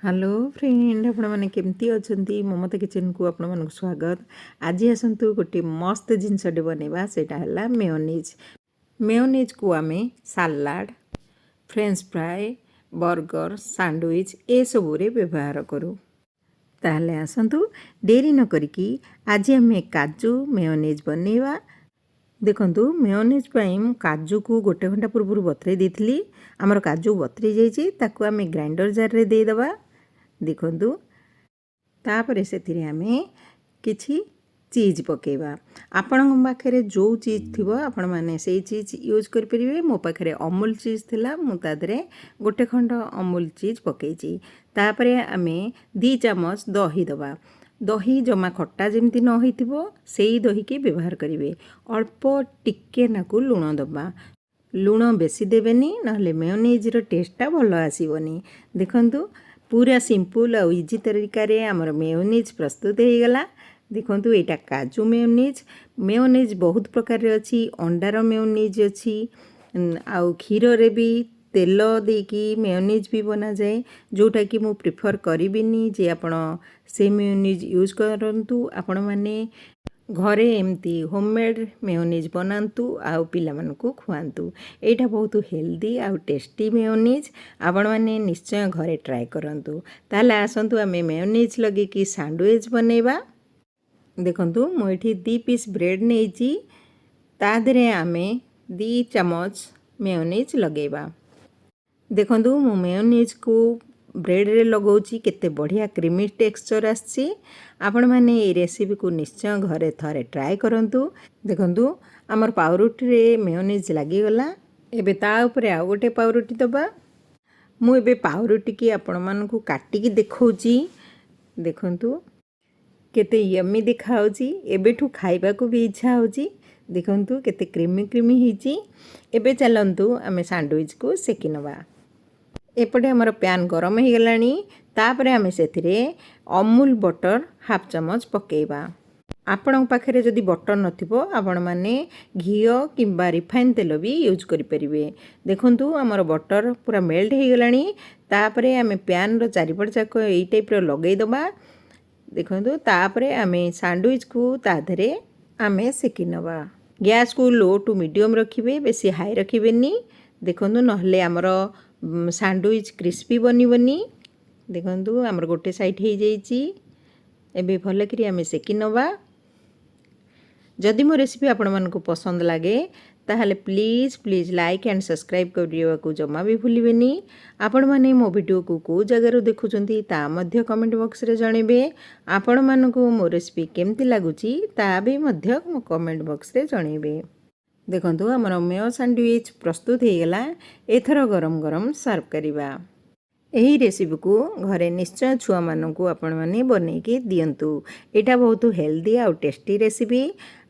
Hello friend आपण मैंने केमती अच्छी ममता किचन को आपण मन स्वागत। आज आसतु गोटे मस्त जिनसटे बनवा सेटा है मेयोनीज। मेयोनीज को आम salad, French fries, burger, sandwich ए सबुरे व्यवहार करूँ। ताहले आसतु डेरी न करिकी आज आम काजू मेयोनीज बनवा। देखंतु मेयोनीज पाई मु काजू को गोटे घंटा पूर्व बतरे देथिली। आमर काजू बतरी जाइए ताकू आम ग्राइंडर जार रे दे दबा। देखंतु तापरे से आमे किछि चीज पकेबा। आपण पाखे जो चीज थी आपण मैंने से चीज यूज करें। मो पाखे अमूल चीज थिला मु तादरे गोटे खंड अमूल चीज पकईची। तापरे आमे 2 चामच दही दबा। दही जमा खट्टा जमती न होइथिबो सेई दही के व्यवहार करेंगे। अल्प टिके नाकू लुण दबा। लुण बेसी देवेनी नहले मेयोनीज टेस्टा भल आसीबनी। देखंतु पूरा सिंपल और इजी तरीका रे हमर मेयोनीज प्रस्तुत हो गला। देखंतु एटा काजू मेयोनीज। मेयोनीज बहुत प्रकार रे अछि। अंडार मेयोनीज अछि आउ क्षीर रे भी तेल देकी मेयोनीज भी बना जाए, जोटा कि मु प्रिफर करिबिनी जे आपण से मेयोनीज यूज करंतु। आपण माने घरे एमती होममेड मेयोनीज बनातु आउ पिला मानकु खुआंतु। एटा बहुत हेल्दी आउ टेस्टी मेयोनीज। आपण माने निश्चय घरे ट्राई करंतु। ताले आसंतु आमे मेयोनीज लगे कि सैंडविच बनेबा। देखंतु मो एठी 2 पीस ब्रेड नेची। ता देरे आमे 2 चम्मच मेयोनीज लगेबा। देखंतु मो मेयोनीज को ब्रेड रे लगाउची केते बढ़िया क्रीमी टेक्सचर आछि। आपण माने ए रेसिपी को निश्चय घरे थरे ट्राई करंतु। देखंतु हमर पाउरुटी रे मेयोनीज लागी गला। एबे ता ऊपर आ गोटे पाउरुटी दबा। मु एबे पाउरुटी की आपण मानकु काटी की देखौची। देखंतु केते यम्मी दिखाउची। एबेठू खाइबा को भी इच्छा होची। देखंतु केते क्रीमी क्रीमी हिची। एबे चलंतु आमे सैंडविच को सेकी नबा। एपटे हमर पैन गरम हो गलानी। तापरे आमे सेथिरे अमूल बटर हाफ चम्मच पकेबा। आपण पाखे जदि बटर नथिबो आपण माने घिओ किंबा रिफाइन तेल भी यूज करि परिबे। देखंतु हमर बटर पूरा मेल्ट हो गलानी। तापरे आमे पैन रो चारिपट जाक एई टाइप रो लगेई दबा। देखंतु तापरे आमे सैंडविच को ताधरे आमे सेकी नबा। गैस को लो टू मीडियम रखिबे, बेसी हाई रखिबेनी। देखंतु नहले हमर सैंडविच क्रिस्पी बनिबनी। देखंतु हमर गोटे साइड हो जाइए। एबे भल करी आमे सेकी नबा। जदि मो रेसिपी आपण मानकु पसंद लागे ताहले please please like and subscribe करिया को जमा भी भूलिबेनी। आपण माने मो वीडियो को जगह रो देखुचंती ता मध्य कमेंट बॉक्स रे जणेबे। आपण मानकु मो रेसिपी केमती लागुची ता भी मध्य मो कमेंट बॉक्स रे जणेबे। देखंतु हमर मेयो सैंडविच प्रस्तुत हो गला। एथर गरम गरम सर्व करिबा। एही रेसिपी को घरे निश्चय छुआ मानकु आपण माने बनेकी दियंतु। एटा बहुत हेल्दी आउ टेस्टी रेसिपी।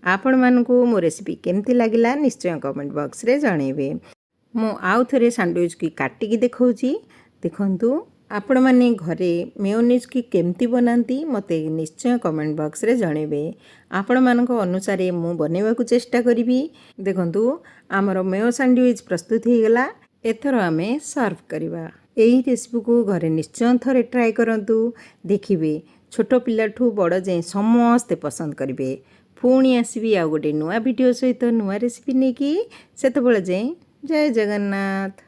आपण मानकु मो रेसिपी केमती लागिला निश्चय कमेंट बॉक्स रे जणेबे। मो आउ थरे सैंडविच की काटी की देखौची। देखंतु आपण माने घरे मेयोनीज की केमती बनाती मते निश्चय कमेंट बॉक्स रे जणेबे। आपण मानक अनुसार मु बनेवा को चेष्टा करिबी। देखंतु हमर मेयो सैंडविच प्रस्तुत हो गला। एथर आमे सर्व करिबा। एही रेसिपी को घरे निश्चय थरे ट्राई करंतु। देखिबे छोट पिलाठू बड़ जाए समस्ते पसंद करिबे। पुणी आसबी आ गोटे नुआ वीडियो सहित नुआ रेसिपी नेकी। सेतबेले जाए जय जगन्नाथ।